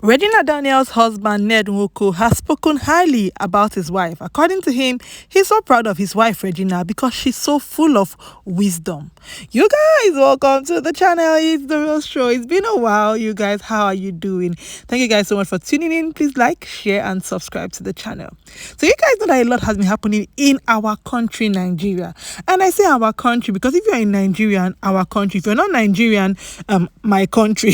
Regina Daniels' husband Ned Nwoko has spoken highly about his wife. According to him, he's so proud of his wife Regina because she's so full of wisdom. You guys, welcome to the channel. It's The Real Show. It's been a while, you guys. How are you doing? Thank you guys so much for tuning in. Please like, share, and subscribe to the channel. So you guys know that a lot has been happening in our country, Nigeria. And I say our country because if you're in Nigeria and our country, if you're not Nigerian, my country.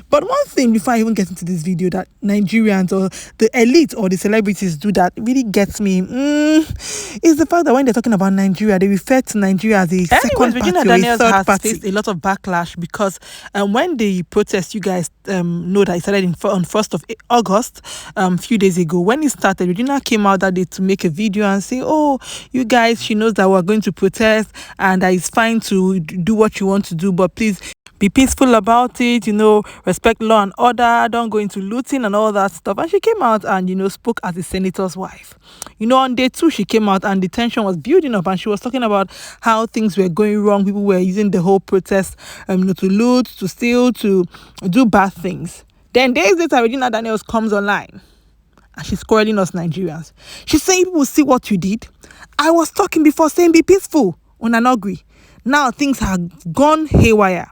But one thing before I even get into this video that Nigerians or the elite or the celebrities do that really gets me is the fact that when they're talking about Nigeria, they refer to Nigeria as a second Regina party or a Daniels third has party. faced a lot of backlash because when the protest, you guys know that it started on 1st of August, a few days ago. When it started, Regina came out that day to make a video and say, oh, you guys, she knows that we're going to protest and that it's fine to do what you want to do, but please be peaceful about it, respect law and order, don't go into looting and all that stuff. And she came out and, spoke as a senator's wife. On day 2, she came out and the tension was building up and she was talking about how things were going wrong. People were using the whole protest, to loot, to steal, to do bad things. Then days later, Regina Daniels comes online and she's quarreling us Nigerians. She's saying people will see what you did. I was talking before saying be peaceful on an agree. Now things have gone haywire.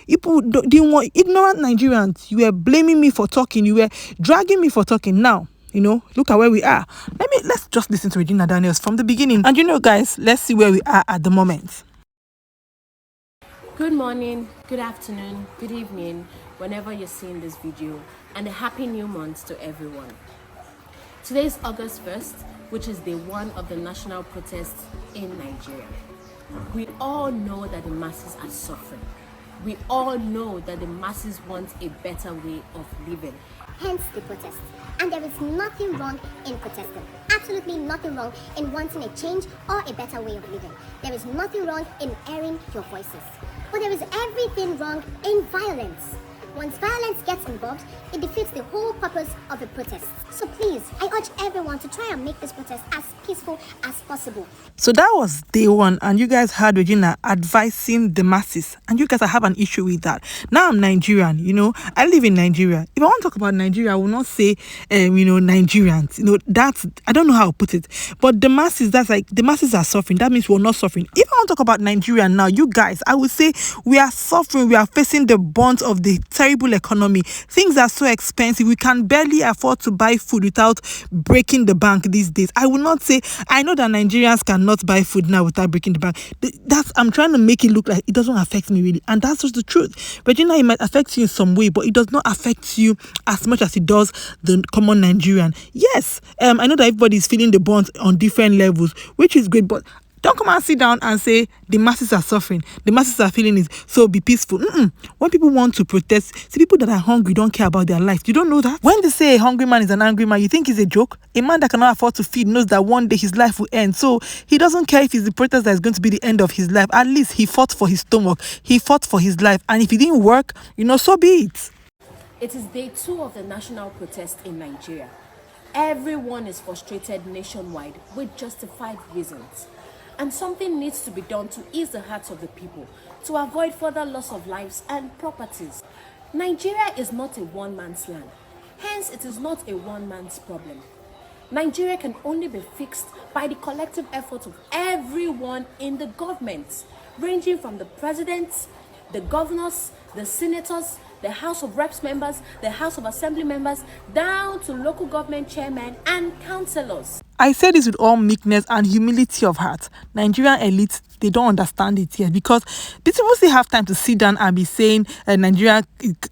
People didn't want ignorant Nigerians. You were blaming me for talking. You were dragging me for talking. Now, look at where we are. Let's just listen to Regina Daniels from the beginning. And guys, let's see where we are at the moment. Good morning, good afternoon, good evening, whenever you're seeing this video, and a happy new month to everyone. Today is August 1st, which is day 1 of the national protests in Nigeria. We all know that the masses are suffering. We all know that the masses want a better way of living. Hence the protest. And there is nothing wrong in protesting. Absolutely nothing wrong in wanting a change or a better way of living. There is nothing wrong in airing your voices. But there is everything wrong in violence. Once violence gets involved, it defeats the whole purpose of a protest. So please, I urge everyone to try and make this protest as peaceful as possible. So that was day 1, and you guys heard Regina advising the masses, and you guys have an issue with that. Now I'm Nigerian, I live in Nigeria. If I want to talk about Nigeria, I will not say, Nigerians. That's, I don't know how to put it, but the masses, that's like the masses are suffering. That means we're not suffering. If I want to talk about Nigeria now, you guys, I would say we are suffering. We are facing the brunt of the terrible economy. Things are so expensive. We can barely afford to buy food without breaking the bank these days. I will not say, I know that Nigerians cannot buy food now without breaking the bank. I'm trying to make it look like it doesn't affect me really, and that's just the truth. Regina, it might affect you in some way, but it does not affect you as much as it does the common Nigerian. Yes, I know that everybody is feeling the brunt on different levels, which is great, but don't come and sit down and say the masses are suffering, the masses are feeling it, so be peaceful. When people want to protest, see, people that are hungry don't care about their life. You don't know that? When they say a hungry man is an angry man, you think it's a joke? A man that cannot afford to feed knows that one day his life will end. So he doesn't care if it's the protest that is going to be the end of his life. At least he fought for his stomach. He fought for his life. And if it didn't work, so be it. It is day 2 of the national protest in Nigeria. Everyone is frustrated nationwide with justified reasons. And something needs to be done to ease the hearts of the people, to avoid further loss of lives and properties. Nigeria is not a one-man's land. Hence, it is not a one-man's problem. Nigeria can only be fixed by the collective efforts of everyone in the government, ranging from the president, the governors, the senators, the House of Reps members, the House of Assembly members, down to local government chairmen and councillors. I say this with all meekness and humility of heart. Nigerian elites, they don't understand it yet because these people still have time to sit down and be saying Nigeria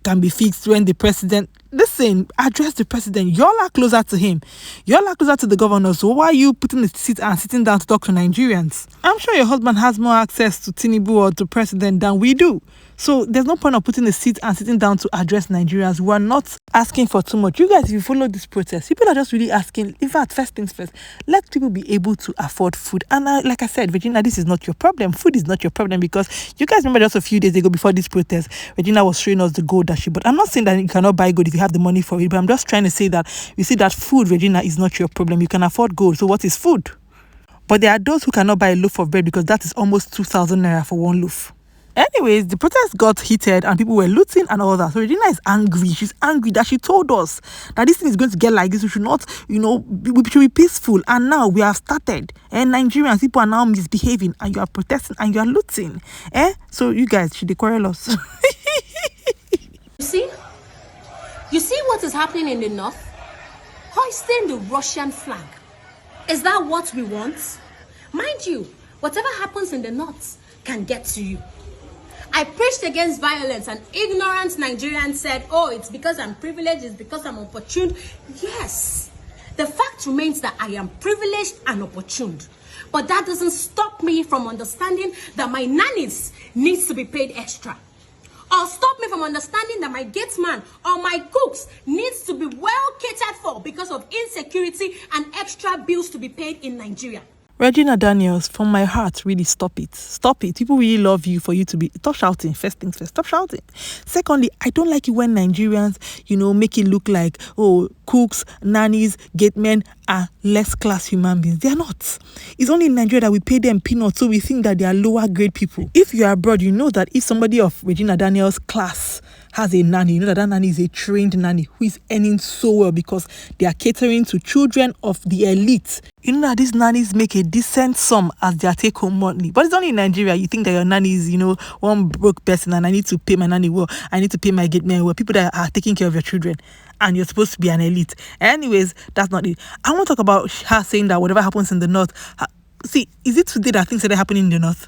can be fixed when the president... Listen, address the president. Y'all are closer to him. Y'all are closer to the governor. So why are you putting the seat and sitting down to talk to Nigerians? I'm sure your husband has more access to Tinubu or to president than we do. So there's no point of putting a seat and sitting down to address Nigerians. We are not asking for too much. You guys, if you follow this protest, people are just really asking, in fact, first things first, let people be able to afford food. And like I said, Regina, this is not your problem. Food is not your problem because you guys remember just a few days ago before this protest, Regina was showing us the gold that she bought. I'm not saying that you cannot buy gold if you have the money for it, but I'm just trying to say that you see that food, Regina, is not your problem. You can afford gold. So what is food? But there are those who cannot buy a loaf of bread because that is almost 2,000 naira for one loaf. Anyways, the protest got heated and people were looting and all that. So Regina is angry. She's angry that she told us that this thing is going to get like this. We should not, we should be peaceful. And now we have started. And Nigerians, people are now misbehaving and you are protesting and you are looting. So you guys, should they quarrel us? You see what is happening in the north? Hoisting the Russian flag. Is that what we want? Mind you, whatever happens in the north can get to you. I preached against violence and ignorant Nigerians said, oh, it's because I'm privileged, it's because I'm opportune. Yes, the fact remains that I am privileged and opportuned. But that doesn't stop me from understanding that my nannies needs to be paid extra. Or stop me from understanding that my gate man or my cooks needs to be well catered for because of insecurity and extra bills to be paid in Nigeria. Regina Daniels, from my heart, really stop it. Stop it. People really love you for you to be... Stop shouting. First things first. Stop shouting. Secondly, I don't like it when Nigerians, make it look like, cooks, nannies, gate men are less class human beings. They are not. It's only in Nigeria that we pay them peanuts, so we think that they are lower grade people. If you are abroad, you know that if somebody of Regina Daniels' class has a nanny, you know that nanny is a trained nanny who is earning so well because they are catering to children of the elite. You know that these nannies make a decent sum as their take-home monthly. But it's only in Nigeria you think that your nanny is, one broke person and I need to pay my nanny well. I need to pay my gate man well. People that are taking care of your children. And you're supposed to be an elite. Anyways, that's not it. I want to talk about her saying that whatever happens in the north. See, is it today that things are happening in the north?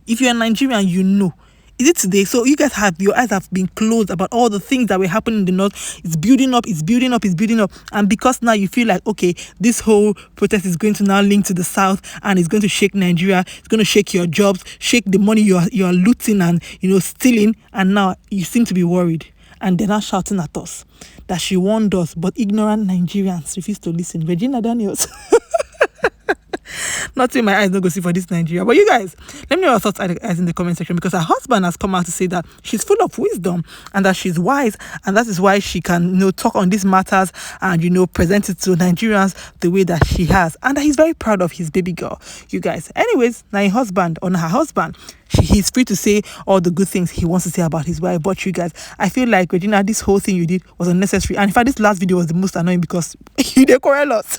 If you're a Nigerian, you know. Is it today? So you guys your eyes have been closed about all the things that were happening in the north. It's building up, it's building up, it's building up. And because now you feel like, okay, this whole protest is going to now link to the south and it's going to shake Nigeria, it's going to shake your jobs, shake the money you're looting and, stealing. And now you seem to be worried. And they're now shouting at us that she warned us, but ignorant Nigerians refuse to listen. Regina Daniels. Not in my eyes, don't go see for this Nigeria. But you guys, let me know your thoughts as in the comment section, because her husband has come out to say that she's full of wisdom and that she's wise, and that is why she can talk on these matters and present it to Nigerians the way that she has, and that he's very proud of his baby girl. You guys, anyways, now her husband, he's free to say all the good things he wants to say about his wife. But you guys, I feel like, Regina, this whole thing you did was unnecessary. And in fact, this last video was the most annoying because you did quarrel us.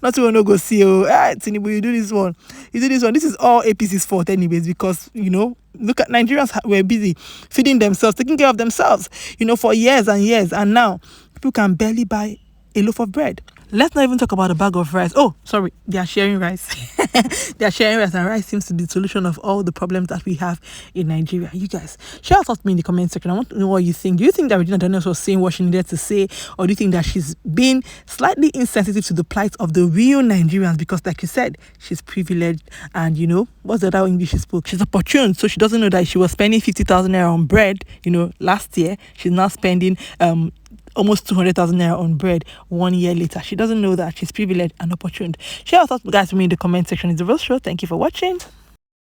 Not to want to go see Tinubu, you do this one. This is all APC's fault anyways, because look at Nigerians were busy feeding themselves, taking care of themselves, for years and years, and now people can barely buy a loaf of bread. Let's not even talk about a bag of rice. Oh, sorry, they are sharing rice. They are sharing rice, and rice seems to be the solution of all the problems that we have in Nigeria. You guys, share your thoughts with me in the comment section. I want to know what you think. Do you think that Regina Daniels was saying what she needed to say, or do you think that she's been slightly insensitive to the plight of the real Nigerians? Because, like you said, she's privileged, and what's the other English she spoke? She's opportune, so she doesn't know that she was spending 50,000 naira on bread. Last year she's now spending almost 200,000 naira on bread 1 year later. She doesn't know that she's privileged and opportune. Share your thoughts, guys, with me in the comment section. It's the real show. Thank you for watching.